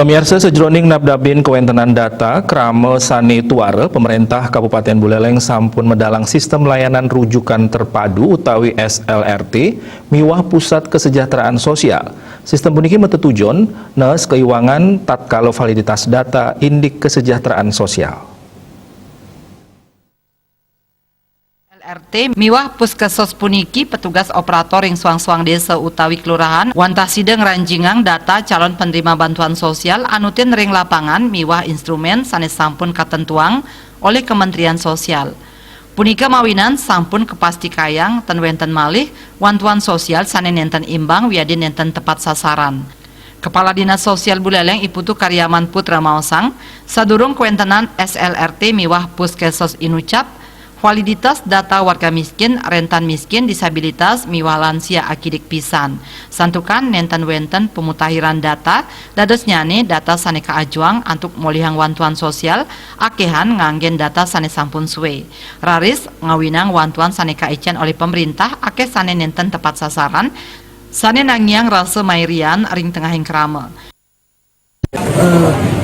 Pemirsa sejroning nabdabin kewentenan data krame sane tuare pemerintah Kabupaten Buleleng sampun medalang sistem layanan rujukan terpadu utawi SLRT miwah pusat kesejahteraan sosial. Sistem puniki metetujon nes keuangan tatkala validitas data indik kesejahteraan sosial. SLRT miwah puskesmas puniki petugas operator ring suang-suang desa utawi kelurahan wantah sideng ranjingang data calon penerima bantuan sosial anutin ring lapangan miwah instrumen sanes sampun katentuang oleh Kementerian Sosial. Punika mawinan sampun kepasti kayang ten wenten malih wantuan sosial sanes nenten imbang wiadi nenten tepat sasaran. Kepala Dinas Sosial Buleleng Iputu Karyaman Putra Maosang sadurung kewentenan SLRT miwah puskesmas inucap validitas data warga miskin, rentan miskin, disabilitas, miwah lansia akidik pisan. Santukan nenten wenten pemutahiran data, dados nyane data sane kaajuang antuk molihang wantuan sosial, akehan nganggen data sane sampun suwe. Raris ngawinang wantuan sane kaicen oleh pemerintah, akeh sane nenten tepat sasaran, sane nangyang rasa mairian ring tengahing krama.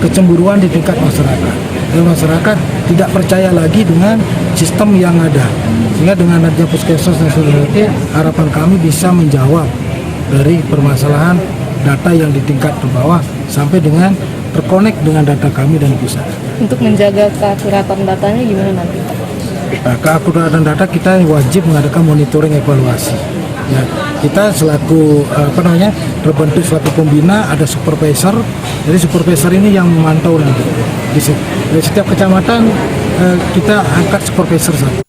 Kecemburuan di tingkat masyarakat. Dan masyarakat tidak percaya lagi dengan sistem yang ada. Sehingga dengan adanya puskesmas dan SLRT, harapan kami bisa menjawab dari permasalahan data yang di tingkat terbawah sampai dengan terkonek dengan data kami dan pusat. Untuk menjaga keakuratan datanya gimana nanti? Keakuratan data kita wajib mengadakan monitoring evaluasi. Ya, kita selaku terbentuk suatu pembina, ada supervisor. Jadi supervisor ini yang memantau nanti. Di setiap kecamatan kita angkat supervisor satu.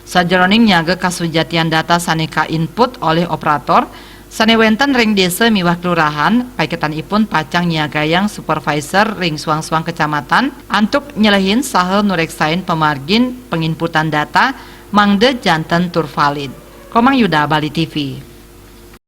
Sajroning nyaga kasujatian data saneka input oleh operator, sane wenten ring desa miwah kelurahan, paiketan ipun pacang nyagayang supervisor ring suang-suang kecamatan, antuk nyelehin saha nureksain pemargin penginputan data, mangde janten tur valid. Komang Yuda, Bali TV.